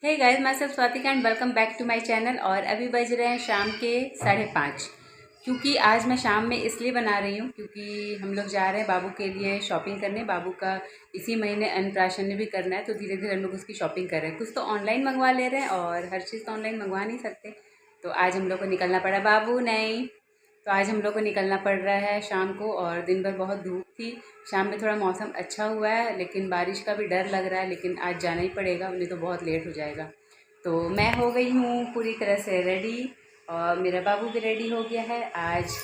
हे guys, मैं सब Swatika and welcome back to my channel. और अभी बज रहे हैं शाम के 5:30। क्योंकि आज मैं शाम में इसलिए बना रही हूँ क्योंकि हम लोग जा रहे हैं बाबू के लिए शॉपिंग करने। बाबू का इसी महीने अन्नप्राशन भी करना है, तो धीरे धीरे हम लोग उसकी शॉपिंग कर रहे हैं। कुछ तो ऑनलाइन मंगवा ले रहे हैं और हर चीज़ तो ऑनलाइन मंगवा नहीं सकते, तो आज हम लोग को निकलना पड़ा। बाबू नहीं, तो आज हम लोग को निकलना पड़ रहा है शाम को। और दिन भर बहुत धूप थी, शाम में थोड़ा मौसम अच्छा हुआ है, लेकिन बारिश का भी डर लग रहा है। लेकिन आज जाना ही पड़ेगा, नहीं तो बहुत लेट हो जाएगा। तो मैं हो गई हूँ पूरी तरह से रेडी और मेरा बाबू भी रेडी हो गया है। आज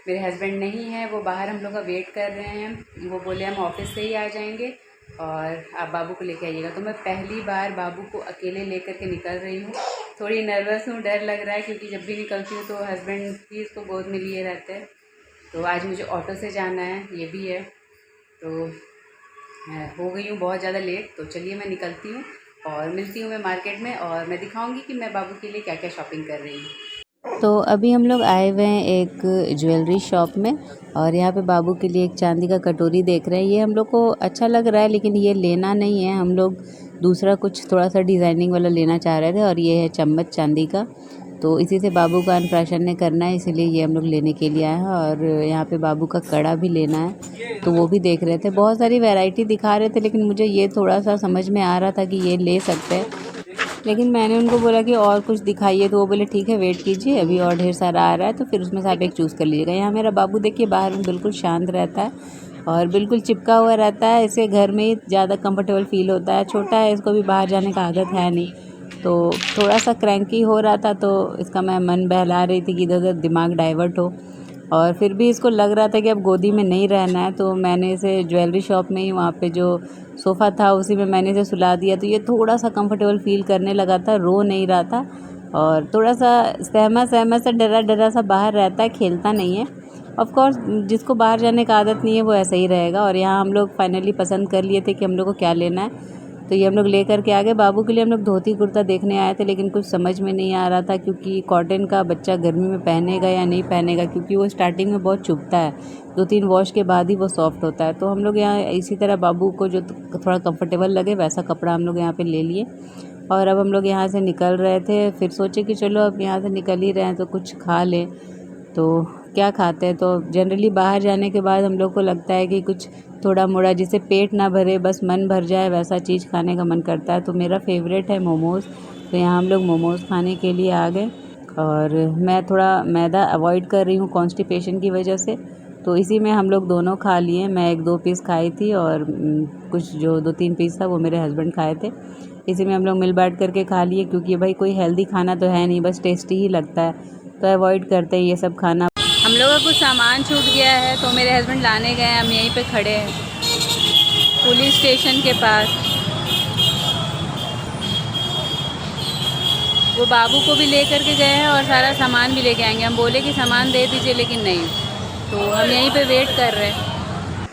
मेरे हस्बैंड नहीं है, वो बाहर हम लोग का वेट कर रहे हैं। वो बोले हम ऑफिस से ही आ जाएंगे और आप बाबू को लेके आइएगा। तो मैं पहली बार बाबू को अकेले लेकर के निकल रही हूँ। थोड़ी नर्वस हूँ, डर लग रहा है, क्योंकि जब भी निकलती हूँ तो हस्बैंड भी इसको गोद में लिए रहते हैं। तो आज मुझे ऑटो से जाना है, ये भी है। तो हो गई हूँ बहुत ज़्यादा लेट। तो चलिए मैं निकलती हूँ और मिलती हूँ मैं मार्केट में, और मैं दिखाऊंगी कि मैं बाबू के लिए क्या क्या शॉपिंग कर रही हूँ। तो अभी हम लोग आए हुए हैं एक ज्वेलरी शॉप में, और यहाँ पे बाबू के लिए एक चांदी का कटोरी देख रहे हैं। ये हम लोग को अच्छा लग रहा है, लेकिन ये लेना नहीं है। हम लोग दूसरा कुछ थोड़ा सा डिज़ाइनिंग वाला लेना चाह रहे थे, और ये है चम्मच चांदी का। तो इसी से बाबू का अन्नप्राशन ने करना है, इसीलिए ये हम लोग लेने के लिए आए हैं। और यहाँ पे बाबू का कड़ा भी लेना है, तो वो भी देख रहे थे। बहुत सारी वैरायटी दिखा रहे थे, लेकिन मुझे ये थोड़ा सा समझ में आ रहा था कि ये ले सकते हैं। लेकिन मैंने उनको बोला कि और कुछ दिखाइए, तो वो बोले ठीक है वेट कीजिए, अभी और ढेर सारा आ रहा है, तो फिर उसमें से आप एक चूज़ कर लीजिएगा। यहाँ मेरा बाबू देखिए बाहर में बिल्कुल शांत रहता है और बिल्कुल चिपका हुआ रहता है। इसे घर में ही ज़्यादा कंफर्टेबल फील होता है। छोटा है, इसको भी बाहर जाने का आदत है नहीं, तो थोड़ा सा क्रैंकी हो रहा था। तो इसका मैं मन बहला रही थी कि इधर उधर दिमाग डाइवर्ट हो, और फिर भी इसको लग रहा था कि अब गोदी में नहीं रहना है। तो मैंने इसे ज्वेलरी शॉप में ही, वहाँ पे जो सोफ़ा था उसी में मैंने इसे सुला दिया। तो ये थोड़ा सा कंफर्टेबल फील करने लगा था, रो नहीं रहा था, और थोड़ा सा सहमा सहमा सा डरा डरा सा बाहर रहता है, खेलता नहीं है। ऑफ कोर्स जिसको बाहर जाने का आदत नहीं है वो ऐसा ही रहेगा। और यहाँ हम लोग फाइनली पसंद कर लिए थे कि हम लोग को क्या लेना है, तो ये हम लोग लेकर के आगे। बाबू के लिए हम लोग धोती कुर्ता देखने आए थे, लेकिन कुछ समझ में नहीं आ रहा था, क्योंकि कॉटन का बच्चा गर्मी में पहनेगा या नहीं पहनेगा, क्योंकि वो स्टार्टिंग में बहुत चुभता है, 2-3 वॉश के बाद ही वो सॉफ्ट होता है। तो हम लोग यहाँ इसी तरह बाबू को जो थोड़ा कंफर्टेबल लगे वैसा कपड़ा हम लोग यहाँ पे ले लिए। और अब हम लोग यहाँ से निकल रहे थे, फिर सोचे कि चलो अब यहाँ से निकल ही रहे हैं तो कुछ खा लें। तो क्या खाते हैं, तो जनरली बाहर जाने के बाद हम लोग को लगता है कि कुछ थोड़ा मोड़ा, जिससे पेट ना भरे बस मन भर जाए, वैसा चीज़ खाने का मन करता है। तो मेरा फेवरेट है मोमोज़, तो यहाँ हम लोग मोमोज़ खाने के लिए आ गए। और मैं थोड़ा मैदा अवॉइड कर रही हूँ कॉन्स्टिपेशन की वजह से, तो इसी में हम लोग दोनों खा लिए। मैं 1-2 पीस खाई थी, और कुछ जो 2-3 पीस था वो मेरे हस्बैंड खाए थे। इसी में हम लोग मिल बांट करके खा लिए, क्योंकि भाई कोई हेल्दी खाना तो है नहीं, बस टेस्टी ही लगता है, तो अवॉइड करते हैं ये सब खाना। हम लोगों का कुछ सामान छूट गया है, तो मेरे हस्बैंड लाने गए हैं। हम यहीं पे खड़े हैं पुलिस स्टेशन के पास। वो बाबू को भी ले करके गए हैं और सारा सामान भी लेके आएंगे। हम बोले कि सामान दे दीजिए, लेकिन नहीं, तो हम यहीं पे वेट कर रहे हैं।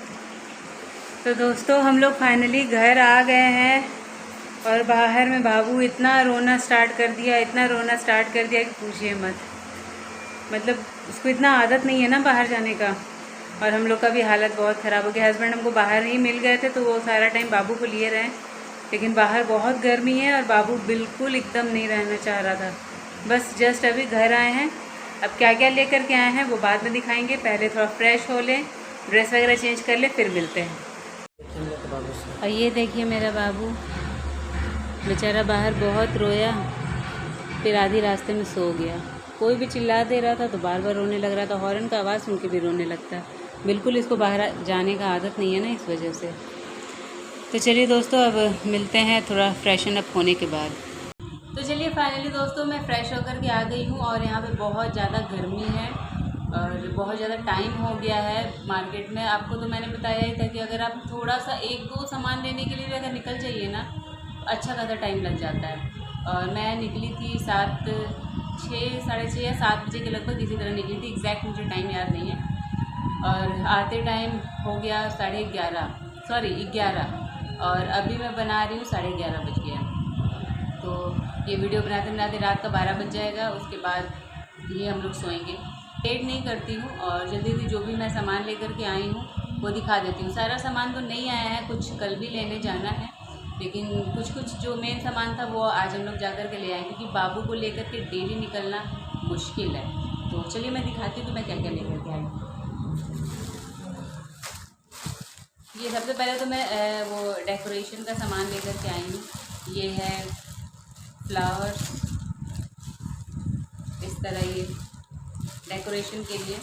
तो दोस्तों हम लोग फाइनली घर आ गए हैं, और बाहर में बाबू इतना रोना स्टार्ट कर दिया, इतना रोना स्टार्ट कर दिया कि पूछिए मत। मतलब उसको इतना आदत नहीं है ना बाहर जाने का, और हम लोग का भी हालत बहुत ख़राब हो गया। हस्बैंड हमको बाहर ही मिल गए थे, तो वो सारा टाइम बाबू को लिए रहे, लेकिन बाहर बहुत गर्मी है और बाबू बिल्कुल एकदम नहीं रहना चाह रहा था। बस जस्ट अभी घर आए हैं। अब क्या क्या लेकर के आए हैं वो बाद में दिखाएंगे। पहले थोड़ा फ्रेश हो लें, ड्रेस वगैरह चेंज कर लें, फिर मिलते हैं। और ये देखिए मेरा बाबू बेचारा बाहर बहुत रोया, फिर आधी रास्ते में सो गया। कोई भी चिल्ला दे रहा था तो बार बार रोने लग रहा था, हॉर्न का आवाज़ सुन के भी रोने लगता है। बिल्कुल इसको बाहर जाने का आदत नहीं है ना, इस वजह से। तो चलिए दोस्तों अब मिलते हैं थोड़ा फ्रेशन अप होने के बाद। तो चलिए फाइनली दोस्तों मैं फ़्रेश होकर के आ गई हूँ, और यहाँ पे बहुत ज़्यादा गर्मी है और बहुत ज़्यादा टाइम हो गया है मार्केट में। आपको तो मैंने बताया ही था कि अगर आप थोड़ा सा 1-2 सामान लेने के लिए भी अगर निकल जाइए ना, तो अच्छा खासा टाइम लग जाता है। और मैं निकली थी 6, साढ़े 6 या 7 बजे के लगभग, इसी तरह निकली थी। एग्जैक्ट मुझे टाइम याद नहीं है। और आते टाइम हो गया 11:30, और अभी मैं बना रही हूँ 11:30 बज गया। तो ये वीडियो बनाते बनाते रात का 12 बज जाएगा। उसके बाद ये हम लोग सोएंगे। लेट नहीं करती हूँ, और जल्दी जल्दी जो भी मैं सामान लेकर के आई हूँ वो दिखा देती हूँ। सारा सामान तो नहीं आया है, कुछ कल भी लेने जाना है, लेकिन कुछ कुछ जो मेन सामान था वो आज हम लोग जा कर के ले आए, क्योंकि बाबू को लेकर के डेली निकलना मुश्किल है। तो चलिए मैं दिखाती हूँ कि मैं क्या क्या लेकर के आई। ये सबसे पहले तो मैं वो डेकोरेशन का सामान लेकर के आई हूँ। ये है फ्लावर्स, इस तरह ये डेकोरेशन के लिए।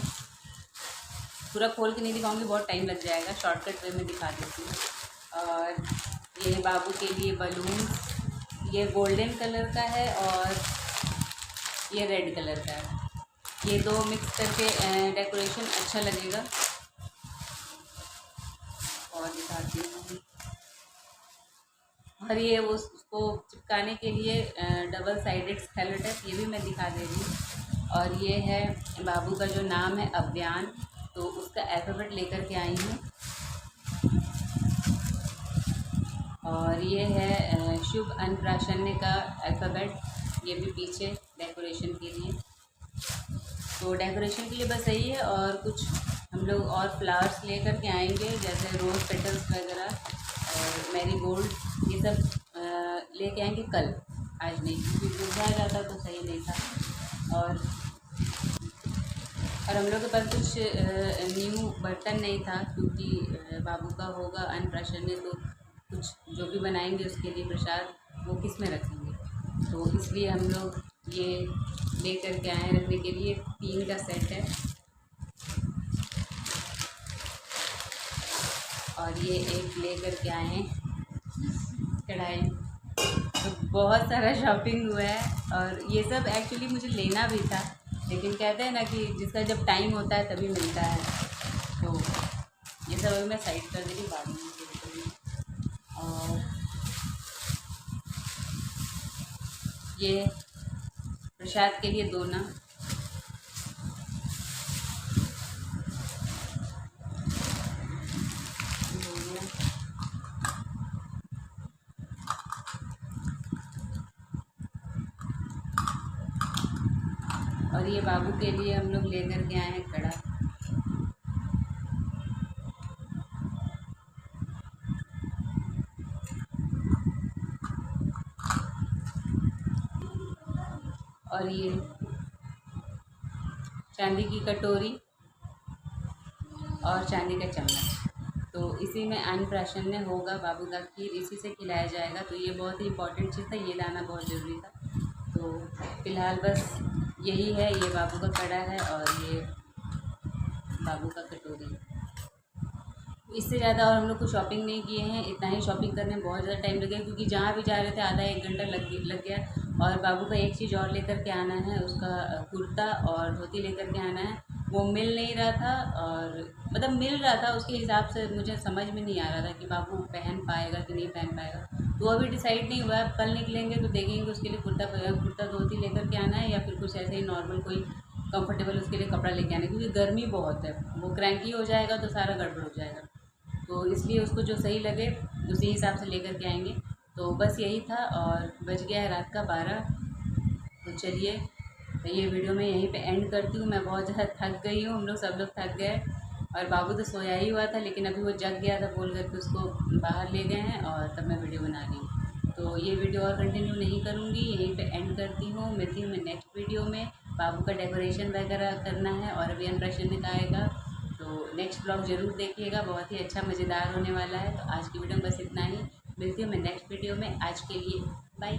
पूरा खोल के नहीं दिखाऊंगी, बहुत टाइम लग जाएगा, शॉर्टकट वे में दिखा देती हूँ। और ये बाबू के लिए बलून, ये गोल्डन कलर का है और ये रेड कलर का है। ये दो मिक्स करके डेकोरेशन अच्छा लगेगा। और दिखाती हूँ, और ये उसको चिपकाने के लिए डबल साइडेड स्केलेट है, ये भी मैं दिखा दे रही हूँ। और ये है बाबू का जो नाम है अव्यान, तो उसका अल्फ़ाबेट लेकर के आई हूँ। और ये है शुभ अन्नप्राशन का अल्फ़ाबेट, ये भी पीछे डेकोरेशन के लिए। तो डेकोरेशन के लिए बस यही है। और कुछ हम लोग और फ्लावर्स लेकर के आएंगे, जैसे रोज़ पेटल्स वगैरह और मैरीगोल्ड, ये सब लेके आएंगे कल, आज नहीं, क्योंकि बुझा जाता तो सही नहीं था। और हम लोग के पास कुछ न्यू बर्तन नहीं था, क्योंकि बाबू का होगा अन्नप्राशन, तो कुछ जो भी बनाएंगे उसके लिए प्रसाद वो किस में रखेंगे, तो इसलिए हम लोग ये ले कर के आए रखने के लिए। 3 का सेट है। और ये एक ले कर के आए हैं कढ़ाई। तो बहुत सारा शॉपिंग हुआ है, और ये सब एक्चुअली मुझे लेना भी था, लेकिन कहते हैं ना कि जिसका जब टाइम होता है तभी मिलता है। तो ये सब अभी मैं साइड कर दे रही, बाद में। और ये प्रसाद के लिए दोना, और ये बाबू के लिए हम लोग लेकर के आए हैं कड़ा। और ये चांदी की कटोरी और चांदी का चम्मच, तो इसी में अन्नप्राशन में होगा बाबू का खीर, इसी से खिलाया जाएगा। तो ये बहुत ही इम्पोर्टेंट चीज़ था, ये लाना बहुत ज़रूरी था। तो फ़िलहाल बस यही है, ये बाबू का कड़ा है और ये बाबू का कटोरी। इससे ज़्यादा और हम लोग को शॉपिंग नहीं किए हैं, इतना ही शॉपिंग करने में बहुत ज़्यादा टाइम लगे, क्योंकि जहाँ भी जा रहे थे आधा 1 घंटा लग गया। और बाबू का एक चीज़ और लेकर के आना है, उसका कुर्ता और धोती लेकर के आना है। वो मिल नहीं रहा था, और मतलब मिल रहा था उसके हिसाब से, मुझे समझ में नहीं आ रहा था कि बाबू पहन पाएगा कि नहीं पहन पाएगा। तो अभी डिसाइड नहीं हुआ है, कल निकलेंगे तो देखेंगे उसके लिए कुर्ता धोती लेकर के आना है, या फिर कुछ ऐसे ही नॉर्मल कोई कंफर्टेबल उसके लिए कपड़ा लेके आना है, क्योंकि गर्मी बहुत है, वो क्रैंकी हो जाएगा तो सारा गड़बड़ हो जाएगा। तो इसलिए उसको जो सही लगे उसी हिसाब से लेकर के आएंगे। तो बस यही था, और बज गया है रात का 12। तो चलिए ये वीडियो मैं यहीं पे एंड करती हूँ। मैं बहुत ज़्यादा थक गई हूँ, हम लोग सब लोग थक गए, और बाबू तो सोया ही हुआ था, लेकिन अभी वो जग गया था बोल करके उसको बाहर ले गए हैं, और तब मैं वीडियो बना रही हूँ। तो ये वीडियो और कंटिन्यू नहीं करूँगी, यहीं पे एंड करती हूँ। मिलती हूँ मैं नेक्स्ट वीडियो में। बाबू का डेकोरेशन वगैरह करना है, और अभी अन्नप्राशन का आएगा, तो नेक्स्ट ब्लॉग ज़रूर देखिएगा, बहुत ही अच्छा मज़ेदार होने वाला है। तो आज की वीडियो में बस इतना ही, मिलती हूँ मैं नेक्स्ट वीडियो में। आज के लिए बाय।